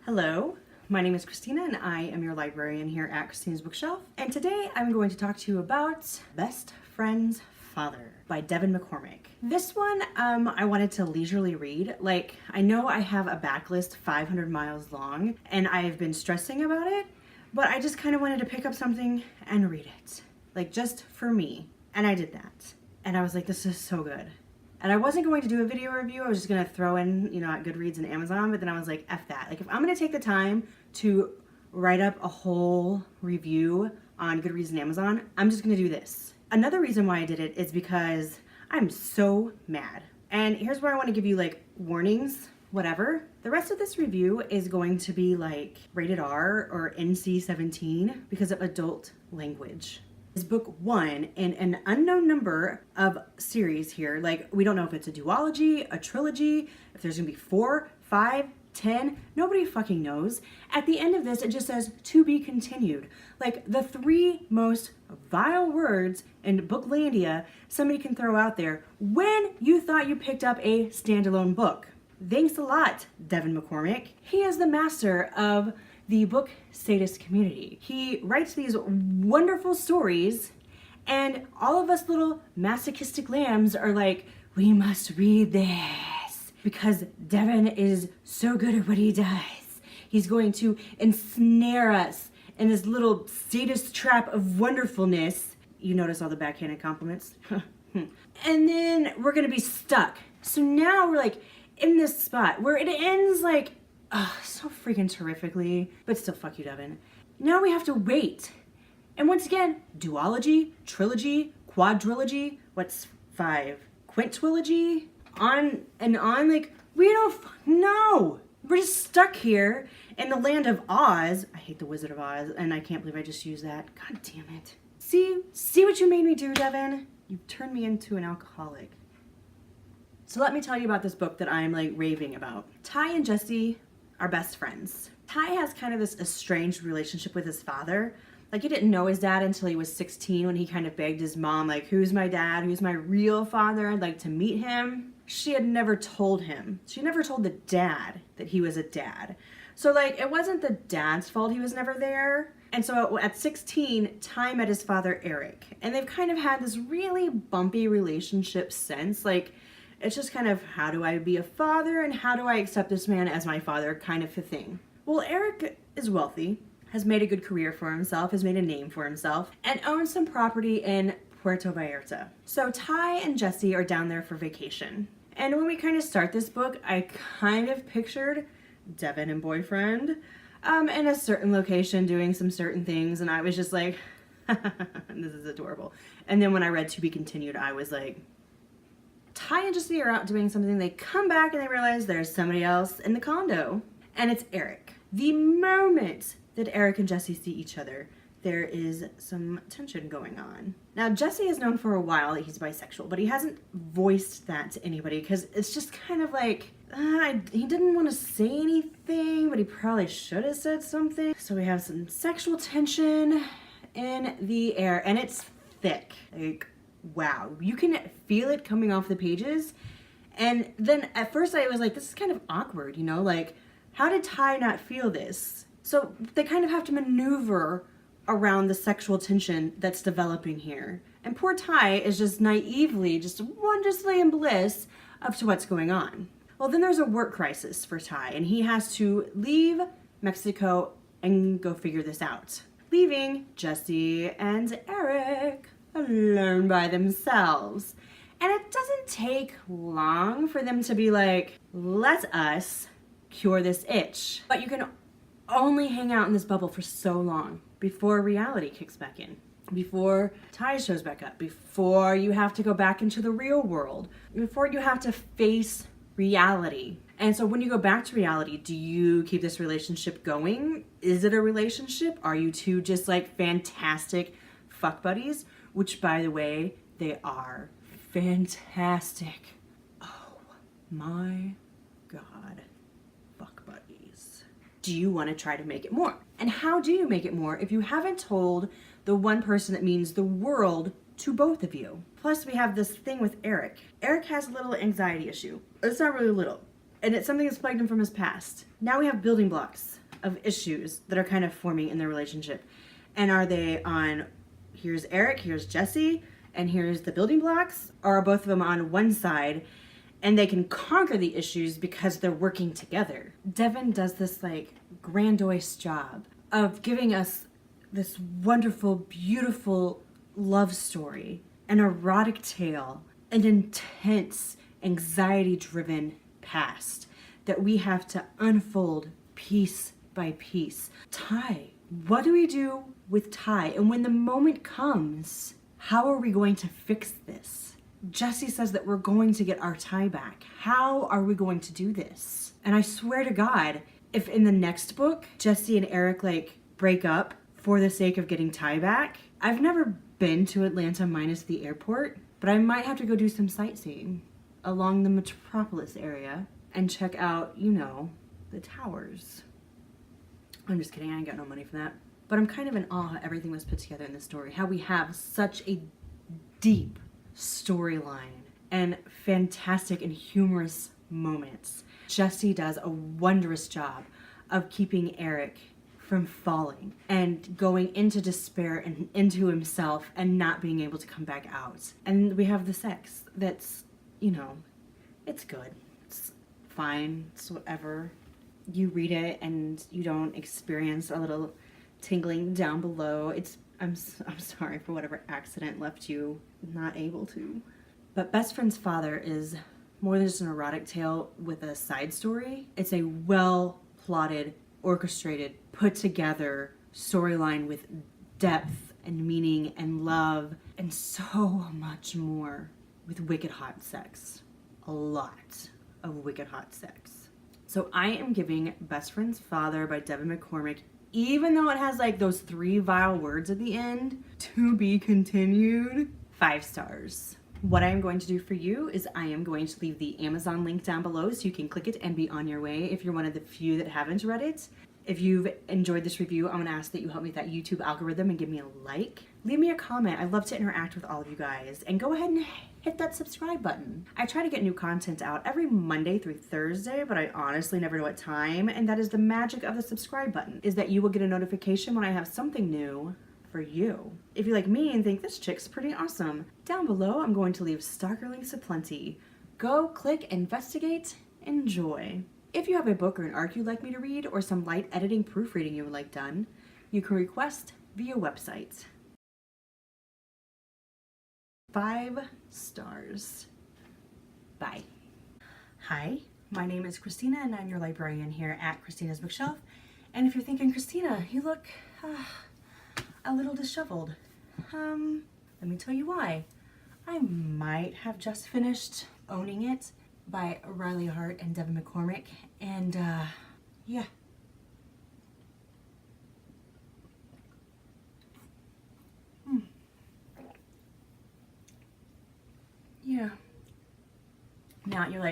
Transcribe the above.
Hello, my name is Christina and I am your librarian here at Christina's Bookshelf. And today I'm going to talk to you about Best Friend's Father by Devon McCormack. This one I wanted to leisurely read. Like, I know I have a backlist 500 miles long and I've been stressing about it, but I just kind of wanted to pick up something and read it. Like, just for me. And I did that. And I was like, this is so good. And I wasn't going to do a video review. I was just going to throw in, at Goodreads and Amazon. But then I was like, F that. Like, if I'm going to take the time to write up a whole review on Goodreads and Amazon, I'm just going to do this. Another reason why I did it is because I'm so mad. And here's where I want to give you like warnings, whatever. The rest of this review is going to be like rated R or NC-17 because of adult language. Is book one in an unknown number of series here. Like, we don't know if it's a duology, a trilogy, if there's gonna be 4, 5, 10, nobody fucking knows. At the end of this, it just says to be continued. Like, the 3 most vile words in Booklandia somebody can throw out there when you thought you picked up a standalone book. Thanks a lot, Devon McCormack. He is the master of the book sadist community. He writes these wonderful stories and all of us little masochistic lambs are like, we must read this because Devon is so good at what he does. He's going to ensnare us in this little sadist trap of wonderfulness. You notice all the backhanded compliments? And then we're gonna be stuck. So now we're like in this spot where it ends like, so freaking terrifically, but still fuck you, Devon. Now we have to wait. And once again, duology, trilogy, quadrilogy, what's 5? Quintilogy? On and on, like, we don't know. We're just stuck here in the land of Oz. I hate the Wizard of Oz, and I can't believe I just used that. God damn it. See what you made me do, Devon? You turned me into an alcoholic. So let me tell you about this book that I'm like raving about. Ty and Jesse are best friends. Ty has kind of this estranged relationship with his father. Like, he didn't know his dad until he was 16 when he kind of begged his mom, like, who's my dad? Who's my real father? I'd like to meet him. She had never told him. She never told the dad that he was a dad. So, like, it wasn't the dad's fault he was never there. And so at 16, Ty met his father, Eric. And they've kind of had this really bumpy relationship since. Like, it's just kind of, how do I be a father and how do I accept this man as my father kind of a thing. Well, Eric is wealthy, has made a good career for himself, has made a name for himself, and owns some property in Puerto Vallarta. So Ty and Jesse are down there for vacation. And when we kind of start this book, I kind of pictured Devon and boyfriend in a certain location doing some certain things, and I was just like, this is adorable. And then when I read To Be Continued, I was like, Ty and Jesse are out doing something. They come back and they realize there's somebody else in the condo. And it's Eric. The moment that Eric and Jesse see each other, there is some tension going on. Now, Jesse is known for a while that he's bisexual, but he hasn't voiced that to anybody because it's just kind of like, he didn't want to say anything, but he probably should have said something. So we have some sexual tension in the air, and it's thick. Like, wow, you can feel it coming off the pages. And then at first I was like, this is kind of awkward, like, how did Ty not feel this? So they kind of have to maneuver around the sexual tension that's developing here. And poor Ty is just naively, just wondrously in bliss up to what's going on. Well, then there's a work crisis for Ty, and he has to leave Mexico and go figure this out, leaving Jesse and Eric alone by themselves. And it doesn't take long for them to be like, let us cure this itch. But you can only hang out in this bubble for so long before reality kicks back in, before Ty shows back up, before you have to go back into the real world, before you have to face reality. And so when you go back to reality, do you keep this relationship going? Is it a relationship? Are you two just like fantastic fuck buddies? Which, by the way, they are fantastic. Oh my God, fuck buddies. Do you want to try to make it more? And how do you make it more if you haven't told the one person that means the world to both of you? Plus, we have this thing with Eric. Eric has a little anxiety issue. It's not really little. And it's something that's plagued him from his past. Now we have building blocks of issues that are kind of forming in their relationship. And are they on, here's Eric, here's Jesse, and here's the building blocks? Or are both of them on one side and they can conquer the issues because they're working together? Devon does this like grandiose job of giving us this wonderful, beautiful love story, an erotic tale, an intense, anxiety-driven past that we have to unfold piece by piece. Ty, what do we do with Ty? And when the moment comes, how are we going to fix this? Jesse says that we're going to get our Ty back. How are we going to do this? And I swear to God, if in the next book, Jesse and Eric like break up for the sake of getting Ty back, I've never been to Atlanta minus the airport, but I might have to go do some sightseeing along the metropolis area and check out, you know, the towers. I'm just kidding, I ain't got no money for that. But I'm kind of in awe how everything was put together in this story, how we have such a deep storyline and fantastic and humorous moments. Jesse does a wondrous job of keeping Eric from falling and going into despair and into himself and not being able to come back out. And we have the sex that's, you know, it's good. It's fine. It's whatever. You read it and you don't experience a little tingling down below. I'm sorry for whatever accident left you not able to. But Best Friend's Father is more than just an erotic tale with a side story. It's a well-plotted, orchestrated, put together storyline with depth and meaning and love and so much more, with wicked hot sex. A lot of wicked hot sex. So I am giving Best Friend's Father by Devon McCormack, even though it has like those 3 vile words at the end, to be continued, 5 stars. What I am going to do for you is I am going to leave the Amazon link down below so you can click it and be on your way if you're one of the few that haven't read it. If you've enjoyed this review, I'm gonna ask that you help me with that YouTube algorithm and give me a like. Leave me a comment. I'd love to interact with all of you guys. And go ahead and hit that subscribe button. I try to get new content out every Monday through Thursday, but I honestly never know what time. And that is the magic of the subscribe button, is that you will get a notification when I have something new for you. If you're like me and think this chick's pretty awesome, down below I'm going to leave stalker links aplenty. Go, click, investigate, enjoy. If you have a book or an arc you'd like me to read, or some light editing proofreading you would like done, you can request via website. 5 stars. Bye. Hi, my name is Christina and I'm your librarian here at Christina's Bookshelf. And if you're thinking, Christina, you look a little disheveled, let me tell you why. I might have just finished Owning It by Riley Hart and Devon McCormack, and yeah. Yeah. Now you're like,